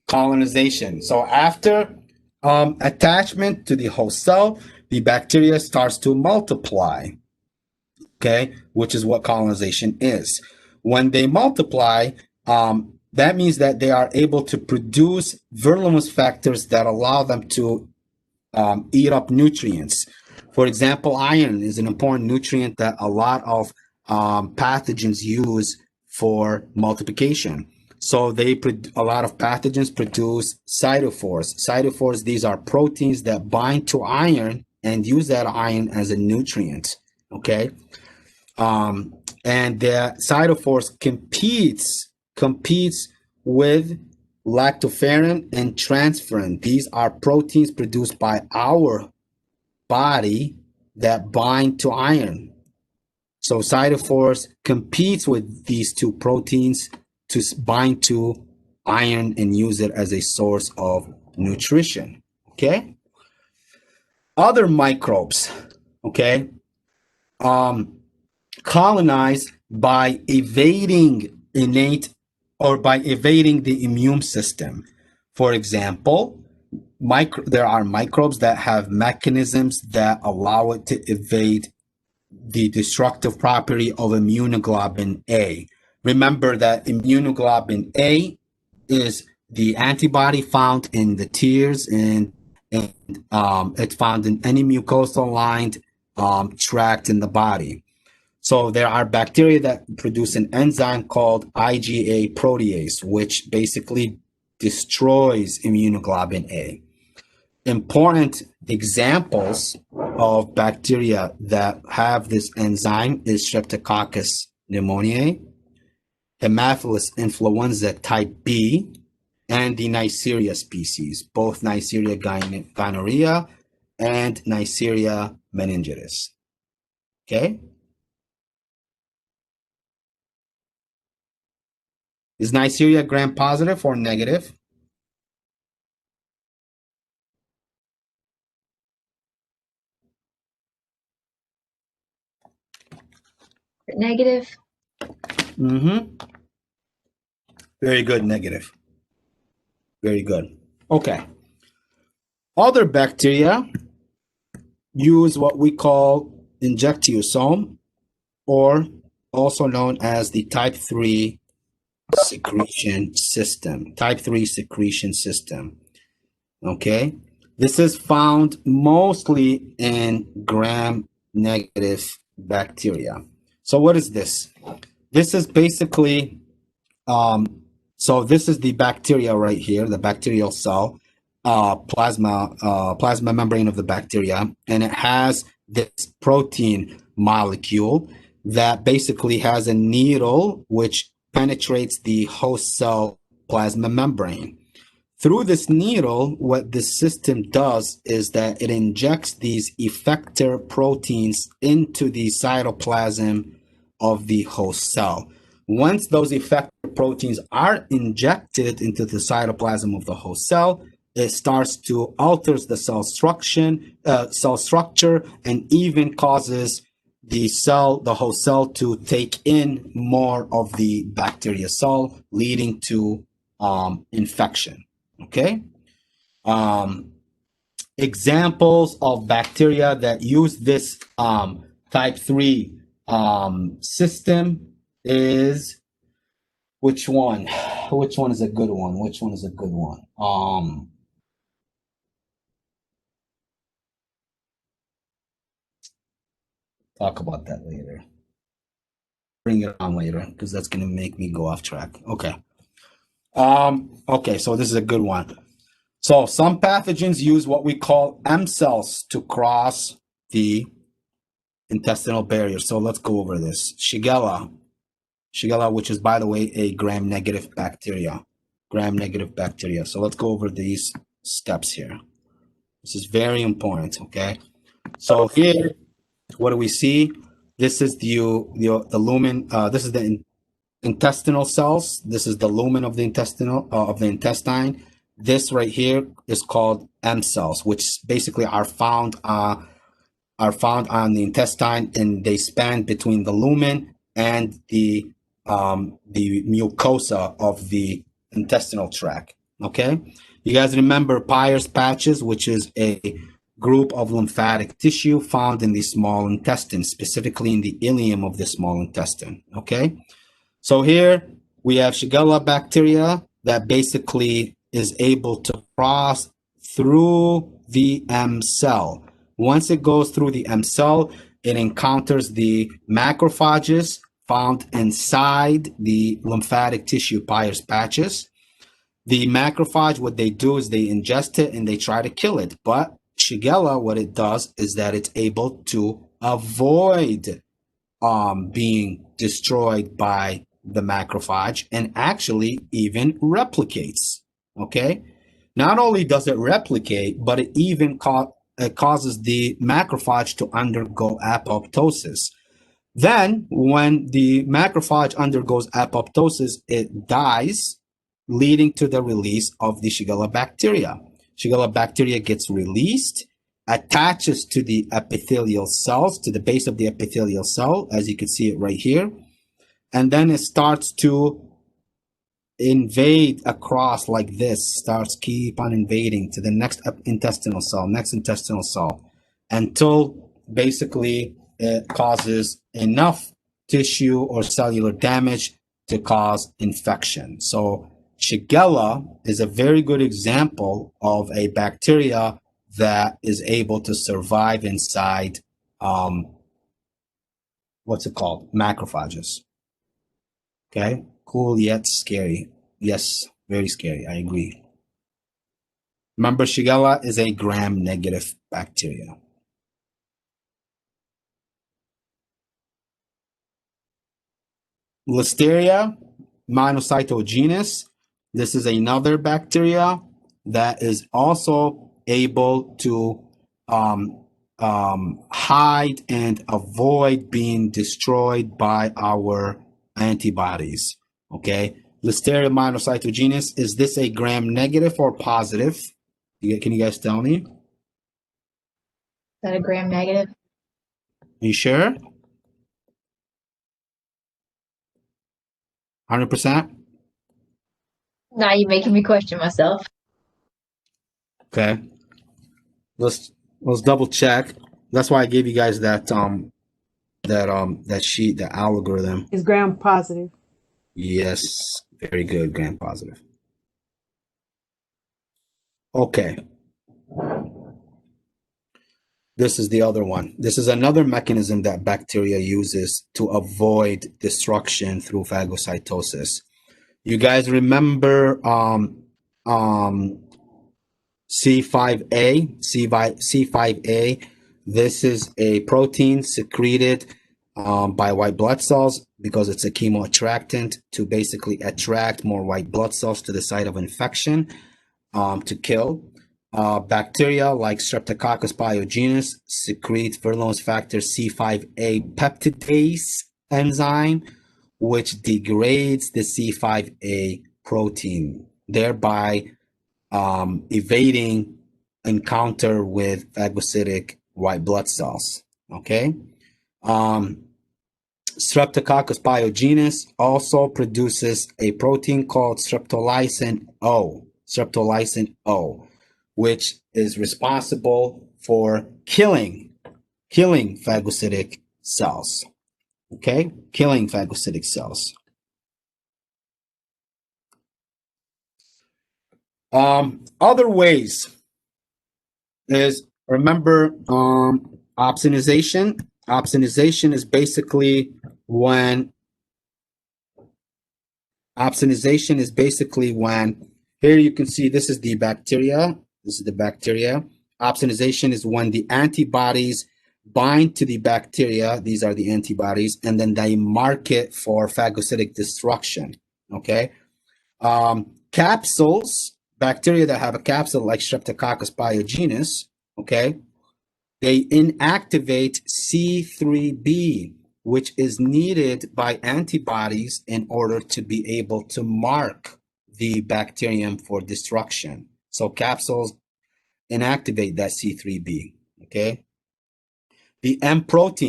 Colonization. So after attachment to the host cell, the bacteria starts to multiply, okay, which is what colonization is. When they multiply, that means that they are able to produce virulence factors that allow them to eat up nutrients. For example, iron is an important nutrient that a lot of pathogens use for multiplication. So a lot of pathogens produce cytophores. Cytophores, these are proteins that bind to iron and use that iron as a nutrient. Okay, and the cytophores competes with lactoferrin and transferrin. These are proteins produced by our body that bind to iron. So cytophores competes with these two proteins to bind to iron and use it as a source of nutrition. Okay. Other microbes, okay, colonize by evading the immune system. For example, there are microbes that have mechanisms that allow it to evade the destructive property of immunoglobulin A. Remember that immunoglobulin A is the antibody found in the tears, and it's found in any mucosal lined tract in the body. So there are bacteria that produce an enzyme called IgA protease, which basically destroys immunoglobulin A. Important examples of bacteria that have this enzyme is Streptococcus pneumoniae, Haemophilus influenza type B, and the Neisseria species, both Neisseria gonorrhea and Neisseria meningitis. Okay? Is Neisseria gram-positive or negative? Negative. Mm-hmm. Very good, negative. Very good. Okay. Other bacteria use what we call injectiosome, or also known as the type 3 secretion system. Type 3 secretion system. Okay. This is found mostly in gram-negative bacteria. So what is this? This is basically, so this is the bacteria right here, the bacterial cell, plasma membrane of the bacteria, and it has this protein molecule that basically has a needle which penetrates the host cell plasma membrane. Through this needle, what the system does is that it injects these effector proteins into the cytoplasm of the host cell. Once those effector proteins are injected into the cytoplasm of the host cell, it starts to alter the cell structure, and even causes the host cell to take in more of the bacteria cell, leading to infection. Okay. Examples of bacteria that use this type 3 system is, which one? Which one is a good one? Which one is a good one? Talk about that later. Bring it on later, because that's going to make me go off track. Okay. Okay, so this is a good one. So some pathogens use what we call M cells to cross the intestinal barrier. So let's go over this. Shigella, which is, by the way, a gram-negative bacteria. Gram-negative bacteria. So let's go over these steps here. This is very important, okay? So here, what do we see? This is the lumen. This is the intestinal cells. This is the lumen of the intestine. This right here is called M cells, which basically are found on the intestine, and they span between the lumen and the mucosa of the intestinal tract. Okay, you guys remember Peyer's patches, which is a group of lymphatic tissue found in the small intestine, specifically in the ileum of the small intestine. Okay, so here we have Shigella bacteria that basically is able to cross through the M cell. Once it goes through the M cell, it encounters the macrophages found inside the lymphatic tissue Peyer's patches. The macrophage, what they do is they ingest it and they try to kill it. But Shigella, what it does is that it's able to avoid being destroyed by the macrophage and actually even replicates. Okay. Not only does it replicate, but it even it causes the macrophage to undergo apoptosis. Then, when the macrophage undergoes apoptosis, it dies, leading to the release of the Shigella bacteria. Shigella bacteria gets released, attaches to the epithelial cells, to the base of the epithelial cell, as you can see it right here, and then it starts to invade across like this, starts keep on invading to the next intestinal cell, until basically it causes enough tissue or cellular damage to cause infection. So Shigella is a very good example of a bacteria that is able to survive inside what's it called? Macrophages. Okay, cool yet scary. Yes, very scary. I agree. Remember, Shigella is a gram-negative bacteria. Listeria monocytogenes. This is another bacteria that is also able to hide and avoid being destroyed by our antibodies. Okay, Listeria monocytogenes, is this a gram-negative or positive? Can you guys tell me? Is that a gram-negative? You sure? 100%? Now you're making me question myself. Okay. Let's double check. That's why I gave you guys that that sheet, the algorithm. Is gram positive. Yes, very good, gram positive. Okay. This is the other one. This is another mechanism that bacteria uses to avoid destruction through phagocytosis. You guys remember C5a? C5a. This is a protein secreted by white blood cells because it's a chemoattractant to basically attract more white blood cells to the site of infection to kill. Bacteria like Streptococcus pyogenes secrete Verloes factor C5a peptidase enzyme, which degrades the C5a protein, thereby evading encounter with phagocytic white blood cells. Okay. Streptococcus pyogenes also produces a protein called streptolysin O, which is responsible for killing phagocytic cells. Okay, killing phagocytic cells. Other ways is, remember, opsonization. Opsonization is basically when here you can see this is the bacteria. Opsonization is when the antibodies bind to the bacteria. These are the antibodies, and then they mark it for phagocytic destruction. Okay. Capsules, bacteria that have a capsule like Streptococcus pyogenes, okay, they inactivate C3b, which is needed by antibodies in order to be able to mark the bacterium for destruction. So capsules inactivate that C3b, okay? The M protein